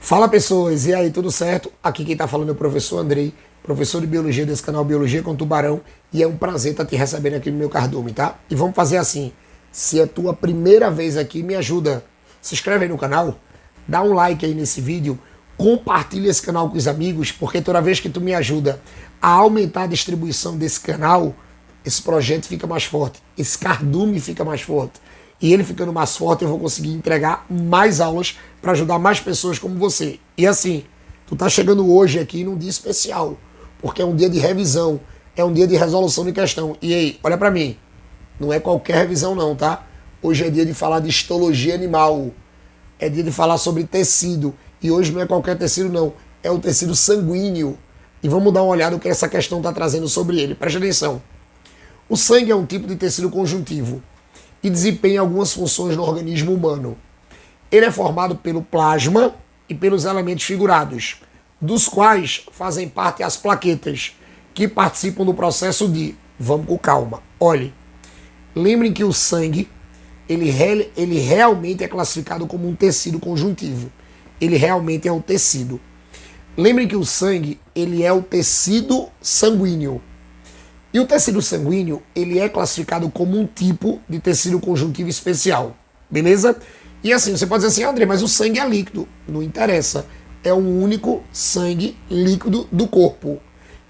Fala pessoas, e aí, tudo certo? Aqui quem tá falando é o professor Andrei, professor de Biologia desse canal Biologia com Tubarão, e é um prazer estar te recebendo aqui no meu cardume, tá? E vamos fazer assim, se é tua primeira vez aqui, me ajuda, se inscreve aí no canal, dá um like aí nesse vídeo, compartilha esse canal com os amigos, porque toda vez que tu me ajuda a aumentar a distribuição desse canal, esse projeto fica mais forte, esse cardume fica mais forte. E ele ficando mais forte, eu vou conseguir entregar mais aulas para ajudar mais pessoas como você. E assim, tu tá chegando hoje aqui num dia especial, porque é um dia de revisão, é um dia de resolução de questão. E aí, olha para mim, não é qualquer revisão não, tá? Hoje é dia de falar de histologia animal, é dia de falar sobre tecido. E hoje não é qualquer tecido não, é o tecido sanguíneo. E vamos dar uma olhada no que essa questão está trazendo sobre ele. Presta atenção. O sangue é um tipo de tecido conjuntivo e desempenha algumas funções no organismo humano. Ele é formado pelo plasma e pelos elementos figurados, dos quais fazem parte as plaquetas, que participam do processo de... Vamos com calma. Olhe, lembrem que o sangue, ele realmente é classificado como um tecido conjuntivo. Ele realmente é um tecido. Lembrem que o sangue, ele é o tecido sanguíneo. E o tecido sanguíneo, ele é classificado como um tipo de tecido conjuntivo especial, beleza? E assim, você pode dizer assim, André, mas o sangue é líquido. Não interessa, é o único sangue líquido do corpo.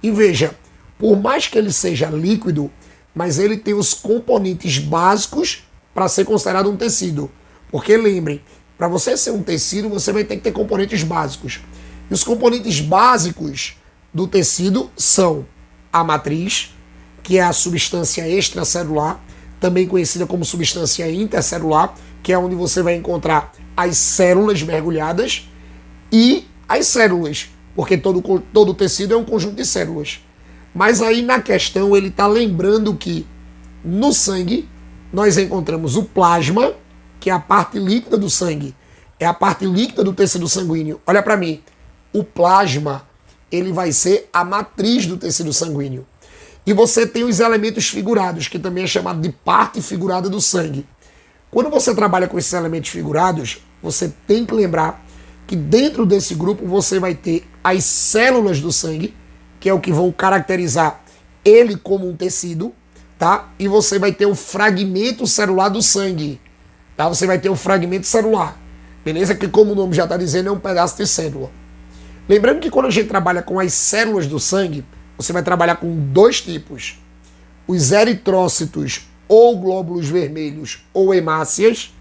E veja, por mais que ele seja líquido, mas ele tem os componentes básicos para ser considerado um tecido. Porque lembrem, para você ser um tecido, você vai ter que ter componentes básicos. E os componentes básicos do tecido são a matriz, que é a substância extracelular, também conhecida como substância intercelular, que é onde você vai encontrar as células mergulhadas, e as células, porque todo tecido é um conjunto de células. Mas aí na questão ele está lembrando que no sangue nós encontramos o plasma, que é a parte líquida do sangue, é a parte líquida do tecido sanguíneo. Olha para mim, o plasma ele vai ser a matriz do tecido sanguíneo. E você tem os elementos figurados, que também é chamado de parte figurada do sangue. Quando você trabalha com esses elementos figurados, você tem que lembrar que dentro desse grupo você vai ter as células do sangue, que é o que vão caracterizar ele como um tecido, tá? E você vai ter o fragmento celular do sangue, tá? Você vai ter o fragmento celular, beleza? Que como o nome já está dizendo, é um pedaço de célula. Lembrando que quando a gente trabalha com as células do sangue, você vai trabalhar com dois tipos. Os eritrócitos, ou glóbulos vermelhos, ou hemácias,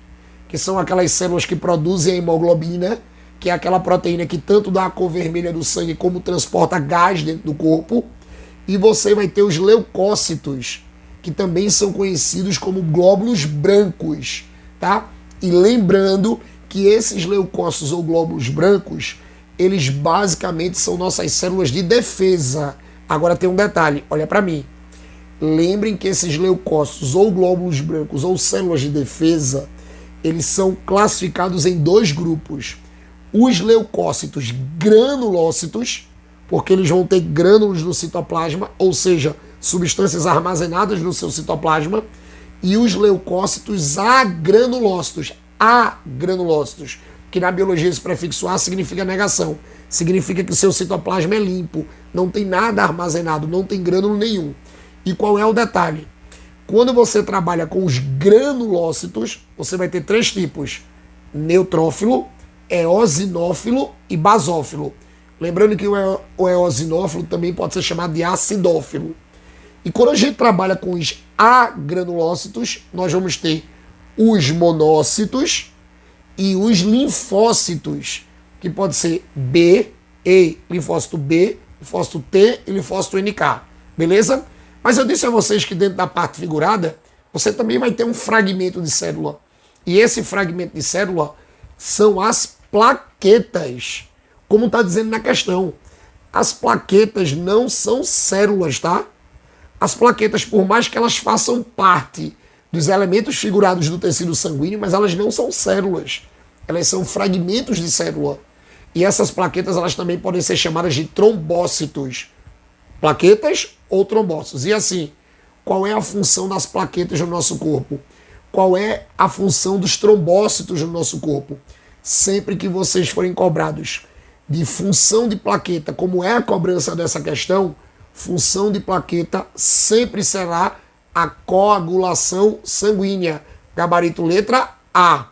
que são aquelas células que produzem a hemoglobina, que é aquela proteína que tanto dá a cor vermelha do sangue como transporta gás dentro do corpo. E você vai ter os leucócitos, que também são conhecidos como glóbulos brancos, tá? E lembrando que esses leucócitos ou glóbulos brancos, eles basicamente são nossas células de defesa. Agora tem um detalhe, olha para mim. Lembrem que esses leucócitos ou glóbulos brancos ou células de defesa, eles são classificados em dois grupos. Os leucócitos granulócitos, porque eles vão ter grânulos no citoplasma, ou seja, substâncias armazenadas no seu citoplasma, e os leucócitos agranulócitos, que na biologia esse prefixo A significa negação. Significa que o seu citoplasma é limpo, não tem nada armazenado, não tem grânulo nenhum. E qual é o detalhe? Quando você trabalha com os granulócitos, você vai ter três tipos: neutrófilo, eosinófilo e basófilo. Lembrando que o eosinófilo também pode ser chamado de acidófilo. E quando a gente trabalha com os agranulócitos, nós vamos ter os monócitos e os linfócitos, que pode ser B, E, linfócito B, linfócito T e linfócito NK, beleza? Mas eu disse a vocês que dentro da parte figurada, você também vai ter um fragmento de célula. E esse fragmento de célula são as plaquetas, como está dizendo na questão. As plaquetas não são células, tá? As plaquetas, por mais que elas façam parte dos elementos figurados do tecido sanguíneo, mas elas não são células. Elas são fragmentos de célula. E essas plaquetas, elas também podem ser chamadas de trombócitos. Plaquetas ou trombócitos. E assim, qual é a função das plaquetas no nosso corpo? Qual é a função dos trombócitos no nosso corpo? sempre que vocês forem cobrados de função de plaqueta, como é a cobrança dessa questão, função de plaqueta sempre será a coagulação sanguínea. Gabarito letra A.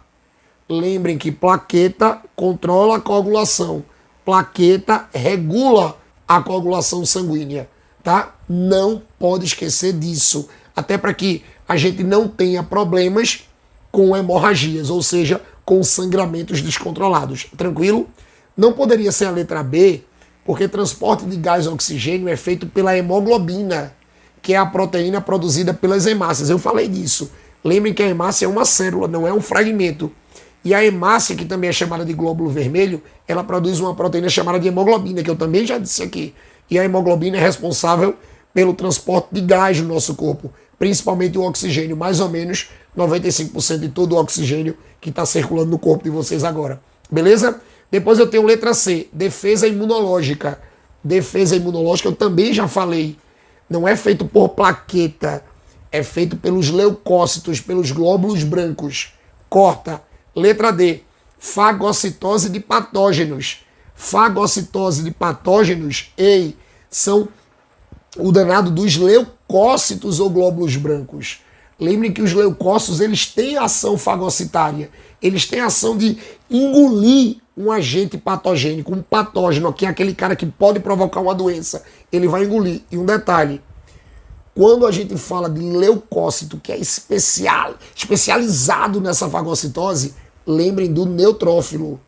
Lembrem que plaqueta controla a coagulação. Plaqueta regula a coagulação sanguínea, tá? Não pode esquecer disso. Até para que a gente não tenha problemas com hemorragias, ou seja, com sangramentos descontrolados. Tranquilo? Não poderia ser a letra B, porque transporte de gás e oxigênio é feito pela hemoglobina, que é a proteína produzida pelas hemácias. Eu falei disso. Lembrem que a hemácia é uma célula, não é um fragmento. E a hemácia, que também é chamada de glóbulo vermelho, ela produz uma proteína chamada de hemoglobina, que eu também já disse aqui. E a hemoglobina é responsável pelo transporte de gás no nosso corpo, principalmente o oxigênio, mais ou menos 95% de todo o oxigênio que está circulando no corpo de vocês agora. Beleza? Depois eu tenho letra C, defesa imunológica. Defesa imunológica eu também já falei. Não é feito por plaqueta, é feito pelos leucócitos, pelos glóbulos brancos. Corta. Letra D, fagocitose de patógenos. Fagocitose de patógenos, são o danado dos leucócitos ou glóbulos brancos. Lembrem que os leucócitos, eles têm ação fagocitária. Eles têm ação de engolir um agente patogênico, um patógeno, que é aquele cara que pode provocar uma doença. Ele vai engolir. E um detalhe, quando a gente fala de leucócito, que é especializado nessa fagocitose, lembrem do neutrófilo.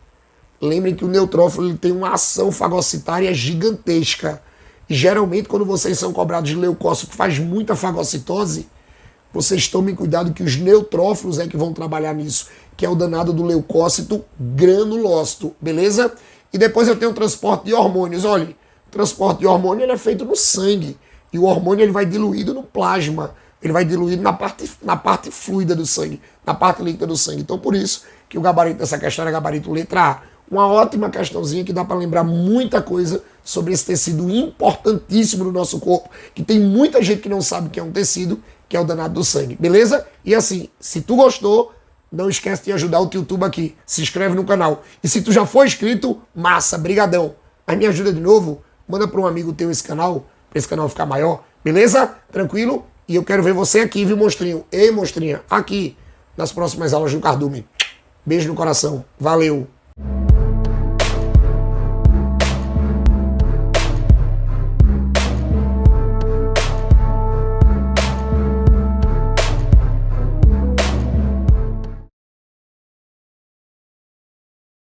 Lembrem que o neutrófilo ele tem uma ação fagocitária gigantesca. E geralmente, quando vocês são cobrados de leucócito que faz muita fagocitose, vocês tomem cuidado que os neutrófilos é que vão trabalhar nisso, que é o danado do leucócito granulócito, beleza? E depois eu tenho o transporte de hormônios. Olha, o transporte de hormônio ele é feito no sangue. E o hormônio ele vai diluído no plasma. Ele vai diluído na parte fluida do sangue, na parte líquida do sangue. Então, por isso que o gabarito dessa questão é gabarito letra A. Uma ótima questãozinha que dá para lembrar muita coisa sobre esse tecido importantíssimo no nosso corpo, que tem muita gente que não sabe que é um tecido, que é o danado do sangue, beleza? E assim, se tu gostou, não esquece de ajudar o YouTube aqui, se inscreve no canal. E se tu já for inscrito, massa, brigadão. Mas me ajuda de novo, manda para um amigo teu esse canal, para esse canal ficar maior, beleza? Tranquilo? E eu quero ver você aqui, viu, monstrinho? Ei, monstrinha, aqui, nas próximas aulas do Cardume. Beijo no coração, valeu!